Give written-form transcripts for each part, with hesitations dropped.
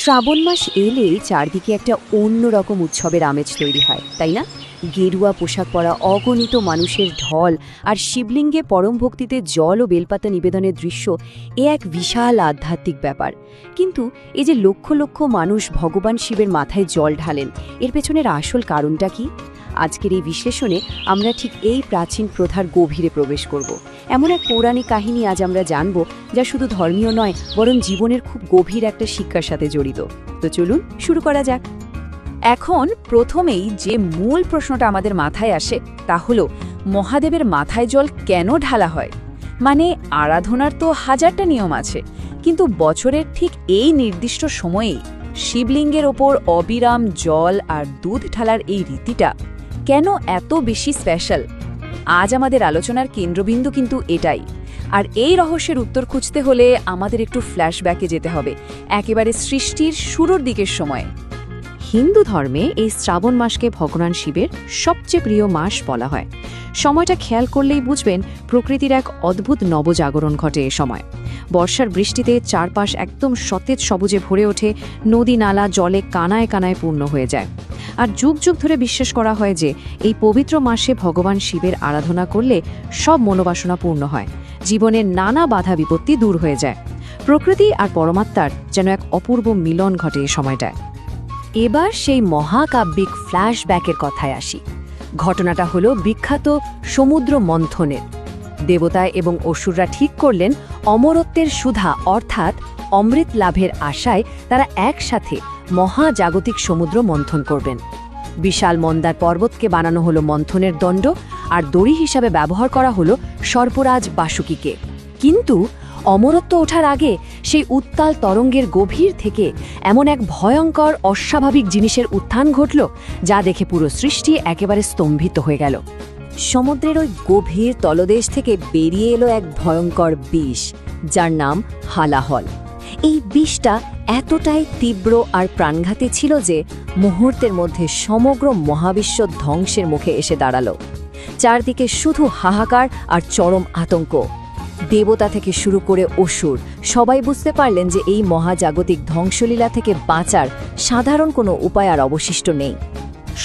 শ্রাবণ মাস এলেই চারদিকে একটা অন্যরকম উৎসবের আমেজ তৈরি হয়, তাই না? গেরুয়া পোশাক পরা অগণিত মানুষের ঢল আর শিবলিঙ্গে পরম ভক্তিতে জল ও বেলপাতা নিবেদনের দৃশ্য এক বিশাল আধ্যাত্মিক ব্যাপার। কিন্তু এই যে লক্ষ লক্ষ মানুষ ভগবান শিবের মাথায় জল ঢালেন, এর পেছনের আসল কারণটা কি? আজকের এই বিশ্লেষণে আমরা ঠিক এই প্রাচীন প্রথার গভীরে প্রবেশ করব। এমন এক পৌরাণিক কাহিনী আজ আমরা জানব, যা শুধু ধর্মীয় নয়, বরং জীবনের খুব গভীর একটা শিক্ষার সাথে জড়িত। তো চলুন শুরু করা যাক। এখন প্রথমেই যে মূল প্রশ্নটা আমাদের মাথায় আসে তা হলো, মহাদেবের মাথায় জল কেন ঢালা হয়? মানে আরাধনার তো হাজারটা নিয়ম আছে, কিন্তু বছরের ঠিক এই নির্দিষ্ট সময়েই শিবলিঙ্গের ওপর অবিরাম জল আর দুধ ঢালার এই রীতিটা কেন এত বেশি স্পেশাল? আজ আমাদের আলোচনার কেন্দ্রবিন্দু কিন্তু এটাই। আর এই রহস্যের উত্তর খুঁজতে হলে আমাদের একটু ফ্ল্যাশব্যাকে যেতে হবে, একেবারে সৃষ্টির শুরুর দিকের সময়। হিন্দু ধর্মে এই শ্রাবণ মাসকে ভগবান শিবের সবচেয়ে প্রিয় মাস বলা হয়। সময়টা খেয়াল করলেই বুঝবেন প্রকৃতির এক অদ্ভুত নবজাগরণ ঘটে এ সময়। বর্ষার বৃষ্টিতে চারপাশ একদম সতেজ সবুজে ভরে ওঠে, নদী নালা জলে কানায় কানায় পূর্ণ হয়ে যায়। আর যুগ যুগ ধরে বিশ্বাস করা হয় যে এই পবিত্র মাসে ভগবান শিবের আরাধনা করলে সব মনোবাসনা পূর্ণ হয়, জীবনের নানা বাধা বিপত্তি দূর হয়ে যায়। প্রকৃতি আর পরমাত্মার যেন এক অপূর্ব মিলন ঘটে এই সময়টায়। এবার সেই মহাকাব্যিক ফ্ল্যাশব্যাকের কথায় আসি। ঘটনাটা হলো বিখ্যাত সমুদ্র মন্থনের। দেবতা এবং অসুররা ঠিক করলেন অমরত্বের সুধা অর্থাৎ অমৃত লাভের আশায় তারা একসাথে মহাজাগতিক সমুদ্র মন্থন করবেন। বিশাল মন্দার পর্বতকে বানানো হলো মন্থনের দণ্ড, আর দড়ি হিসাবে ব্যবহার করা হলো সর্পরাজ বাসুকীকে। কিন্তু অমরত্ব ওঠার আগে সেই উত্তাল তরঙ্গের গভীর থেকে এমন এক ভয়ঙ্কর অস্বাভাবিক জিনিসের উত্থান ঘটল, যা দেখে পুরো সৃষ্টি একেবারে স্তম্ভিত হয়ে গেল। সমুদ্রের ওই গভীর তলদেশ থেকে বেরিয়ে এলো এক ভয়ঙ্কর বিষ, যার নাম হালাহল। এই বিষটা এতটাই তীব্র আর প্রাণঘাতী ছিল যে মুহূর্তের মধ্যে সমগ্র মহাবিশ্ব ধ্বংসের মুখে এসে দাঁড়ালো। চারদিকে শুধু হাহাকার আর চরম আতঙ্ক। দেবতা থেকে শুরু করে অসুর সবাই বুঝতে পারলেন যে এই মহাজাগতিক ধ্বংসলীলা থেকে বাঁচার সাধারণ কোনো উপায় আর অবশিষ্ট নেই।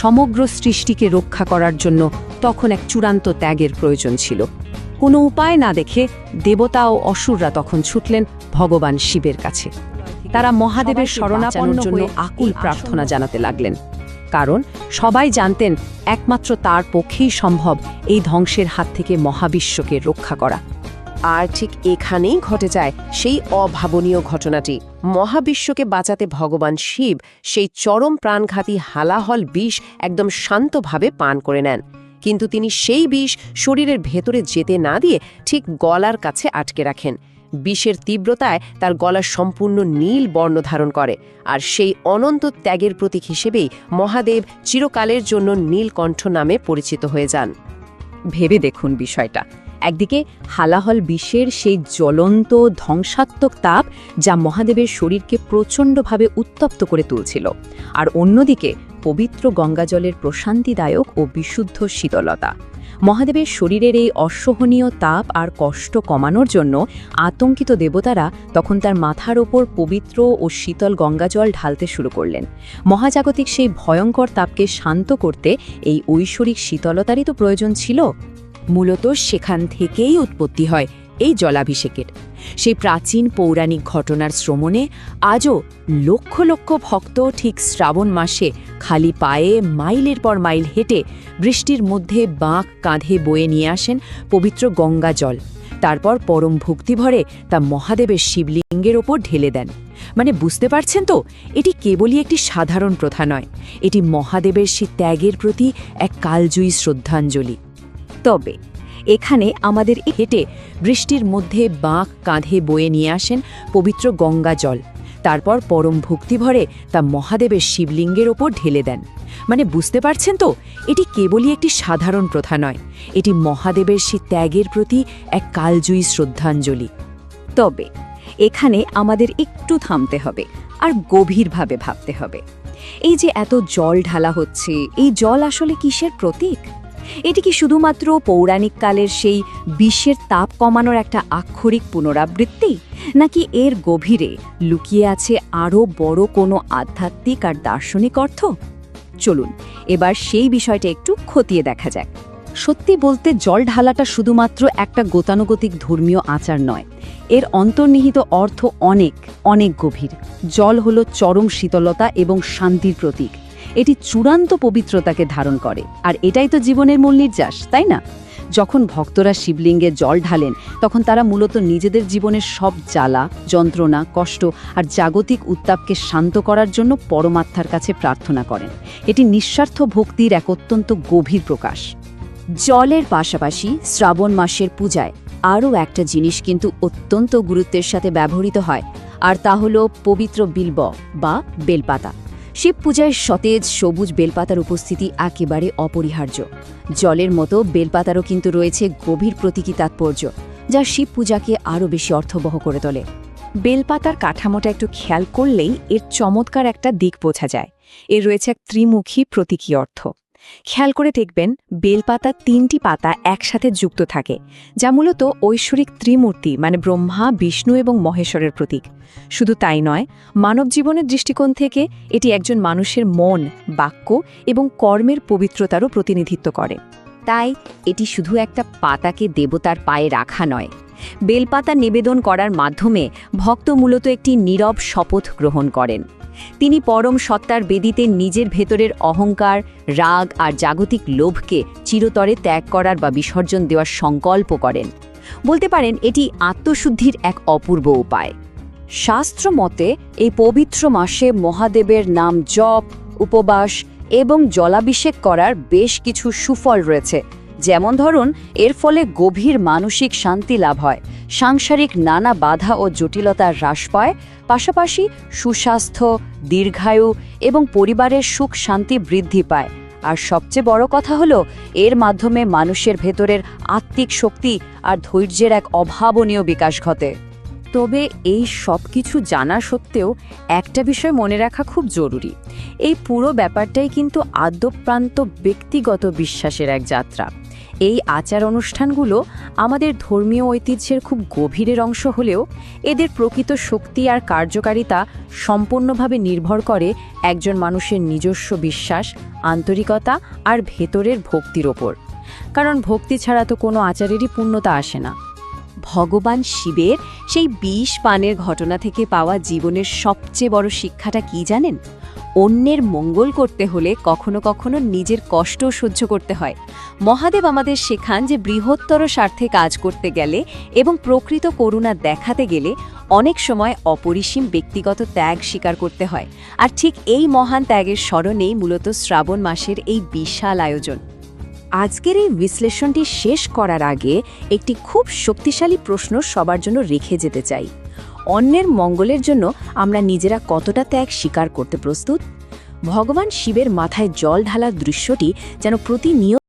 সমগ্র সৃষ্টিকে রক্ষা করার জন্য তখন এক চূড়ান্ত ত্যাগের প্রয়োজন ছিল। কোনো উপায় না দেখে দেবতা ও অসুররা তখন ছুটলেন ভগবান শিবের কাছে। তারা মহাদেবের শরণাপন্নের জন্য আকুল প্রার্থনা জানাতে লাগলেন, কারণ সবাই জানতেন একমাত্র তার পক্ষেই সম্ভব এই ধ্বংসের হাত থেকে মহাবিশ্বকে রক্ষা করা। আর ঠিক এখানেই ঘটে যায় সেই অভাবনীয় ঘটনাটি। মহাবিশ্বকে বাঁচাতে ভগবান শিব সেই চরম প্রাণঘাতী হালাহল বিষ একদম শান্তভাবে পান করে নেন। কিন্তু তিনি সেই বিষ শরীরের ভেতরে যেতে না দিয়ে ঠিক গলার কাছে আটকে রাখেন। বিষের তীব্রতায় তার গলা সম্পূর্ণ নীল বর্ণ ধারণ করে, আর সেই অনন্ত ত্যাগের প্রতীক হিসেবেই মহাদেব চিরকালের জন্য নীলকণ্ঠ নামে পরিচিত হয়ে যান। ভেবে দেখুন বিষয়টা। একদিকে হালাহল বিষের সেই জ্বলন্ত ধ্বংসাত্মক তাপ, যা মহাদেবের শরীরকে প্রচণ্ডভাবে উত্তপ্ত করে তুলছিল, আর অন্যদিকে পবিত্র গঙ্গাজলের প্রশান্তিদায়ক ও বিশুদ্ধ শীতলতা। মহাদেবের শরীরের এই অসহনীয় তাপ আর কষ্ট কমানোর জন্য আতঙ্কিত দেবতারা তখন তার মাথার ওপর পবিত্র ও শীতল গঙ্গাজল ঢালতে শুরু করলেন। মহাজাগতিক সেই ভয়ঙ্কর তাপকে শান্ত করতে এই ঐশ্বরিক শীতলতারই তো প্রয়োজন ছিল। মূলত সেখান থেকেই উৎপত্তি হয় এই জলাভিষেকের। সেই প্রাচীন পৌরাণিক ঘটনার শ্রমণে আজও লক্ষ লক্ষ ভক্ত ঠিক শ্রাবণ মাসে খালি পায়ে মাইলের পর মাইল হেঁটে বৃষ্টির মধ্যে বাঁক কাঁধে বয়ে নিয়ে আসেন পবিত্র গঙ্গা জল। তারপর পরম ভক্তিভরে তা মহাদেবের শিবলিঙ্গের ওপর ঢেলে দেন। মানে বুঝতে পারছেন তো, এটি কেবলই একটি সাধারণ প্রথা নয়, এটি মহাদেবের সেই ত্যাগের প্রতি এক কালজয়ী শ্রদ্ধাঞ্জলি। তবে এখানে আমাদের হেঁটে বৃষ্টির মধ্যে বাঁক কাঁধে বয়ে নিয়ে আসেন পবিত্র গঙ্গা জল। তারপর পরম ভক্তিভরে তা মহাদেবের শিবলিঙ্গের ওপর ঢেলে দেন। মানে বুঝতে পারছেন তো, এটি কেবলই একটি সাধারণ প্রথা নয়, এটি মহাদেবের সেই ত্যাগের প্রতি এক কালজয়ী শ্রদ্ধাঞ্জলি। তবে এখানে আমাদের একটু থামতে হবে আর গভীরভাবে ভাবতে হবে। এই যে এত জল ঢালা হচ্ছে, এই জল আসলে কিসের প্রতীক? এটি কি শুধুমাত্র পৌরাণিক কালের সেই বিষের তাপ কমানোর একটা আক্ষরিক পুনরাবৃত্তি, নাকি এর গভীরে লুকিয়ে আছে আরও বড় কোনো আধ্যাত্মিক আর দার্শনিক অর্থ? চলুন এবার সেই বিষয়টা একটু খতিয়ে দেখা যাক। সত্যি বলতে জল ঢালাটা শুধুমাত্র একটা গতানুগতিক ধর্মীয় আচার নয়, এর অন্তর্নিহিত অর্থ অনেক অনেক গভীর। জল হলো চরম শীতলতা এবং শান্তির প্রতীক। এটি চূড়ান্ত পবিত্রতাকে ধারণ করে, আর এটাই তো জীবনের মূল নির্যাস, তাই না? যখন ভক্তরা শিবলিঙ্গে জল ঢালেন তখন তারা মূলত নিজেদের জীবনের সব জ্বালা, যন্ত্রণা, কষ্ট আর জাগতিক উত্তাপকে শান্ত করার জন্য পরমাত্মার কাছে প্রার্থনা করেন। এটি নিঃস্বার্থ ভক্তির এক অত্যন্ত গভীর প্রকাশ। জলের পাশাপাশি শ্রাবণ মাসের পূজায় আরও একটা জিনিস কিন্তু অত্যন্ত গুরুত্বের সাথে ব্যবহৃত হয়, আর তা হল পবিত্র বিল্ব বা বেলপাতা। শিব পূজায় সতেজ সবুজ বেলপাতার উপস্থিতি একেবারে অপরিহার্য। জলের মতো বেলপাতারও কিন্তু রয়েছে গভীর প্রতীকী তাৎপর্য, যা শিব পূজাকে আরও বেশি অর্থবহ করে তোলে। বেলপাতার কাঠামোটা একটু খেয়াল করলেই এর চমৎকার একটা দিক বোঝা যায়। এর রয়েছে এক ত্রিমুখী প্রতীকী অর্থ। খেয়াল করে দেখবেন বেলপাতার ৩টি পাতা একসাথে যুক্ত থাকে, যা মূলত ঐশ্বরিক ত্রিমূর্তি মানে ব্রহ্মা, বিষ্ণু এবং মহেশ্বরের প্রতীক। শুধু তাই নয়, মানব জীবনের দৃষ্টিকোণ থেকে এটি একজন মানুষের মন, বাক্য এবং কর্মের পবিত্রতারও প্রতিনিধিত্ব করে। তাই এটি শুধু একটা পাতাকে দেবতার পায়ে রাখা নয়, বেলপাতা নিবেদন করার মাধ্যমে ভক্ত মূলত একটি নীরব শপথ গ্রহণ করেন। তিনি পরম সত্তার বেদিতে নিজের ভেতরের অহংকার, রাগ আর জাগতিক লোভকে চিরতরে ত্যাগ করার বা বিসর্জন দেওয়ার সংকল্প করেন। বলতে পারেন এটি আত্মশুদ্ধির এক অপূর্ব উপায়। শাস্ত্র মতে এই পবিত্র মাসে মহাদেবের নাম জপ, উপবাস এবং জলাভিষেক করার বেশ কিছু সুফল রয়েছে। যেমন ধরুন, এর ফলে গভীর মানসিক শান্তি লাভ হয়, সাংসারিক নানা বাধা ও জটিলতা হ্রাস পায়, পাশাপাশি সুস্বাস্থ্য, দীর্ঘায়ু এবং পরিবারের সুখ শান্তি বৃদ্ধি পায়। আর সবচেয়ে বড় কথা হলো, এর মাধ্যমে মানুষের ভেতরের আত্মিক শক্তি আর ধৈর্যের এক অভাবনীয় বিকাশ ঘটে। তবে এই সব কিছু জানা সত্ত্বেও একটা বিষয় মনে রাখা খুব জরুরি। এই পুরো ব্যাপারটাই কিন্তু আদ্যপ্রান্ত ব্যক্তিগত বিশ্বাসের এক যাত্রা। এই আচার অনুষ্ঠানগুলো আমাদের ধর্মীয় ঐতিহ্যের খুব গভীরের অংশ হলেও এদের প্রকৃত শক্তি আর কার্যকারিতা সম্পূর্ণভাবে নির্ভর করে একজন মানুষের নিজস্ব বিশ্বাস, আন্তরিকতা আর ভেতরের ভক্তির ওপর। কারণ ভক্তি ছাড়া তো কোনো আচারেরই পূর্ণতা আসে না। ভগবান শিবের সেই ২০ পানের ঘটনা থেকে পাওয়া জীবনের সবচেয়ে বড় শিক্ষাটা কি জানেন? অন্যের মঙ্গল করতে হলে কখনো কখনো নিজের কষ্টও সহ্য করতে হয়। মহাদেব আমাদের শেখান যে বৃহত্তর স্বার্থে কাজ করতে গেলে এবং প্রকৃত করুণা দেখাতে গেলে অনেক সময় অপরিসীম ব্যক্তিগত ত্যাগ স্বীকার করতে হয়। আর ঠিক এই মহান ত্যাগের স্মরণেই মূলত শ্রাবণ মাসের এই বিশাল আয়োজন। আজকের এই বিশ্লেষণটি শেষ করার আগে একটি খুব শক্তিশালী প্রশ্ন সবার জন্য রেখে যেতে চাই। অন্যের মঙ্গলের জন্য আমরা নিজেরা কতটা ত্যাগ স্বীকার করতে প্রস্তুত? ভগবান শিবের মাথায় জল ঢালার দৃশ্যটি যেন প্রতিনিয়ত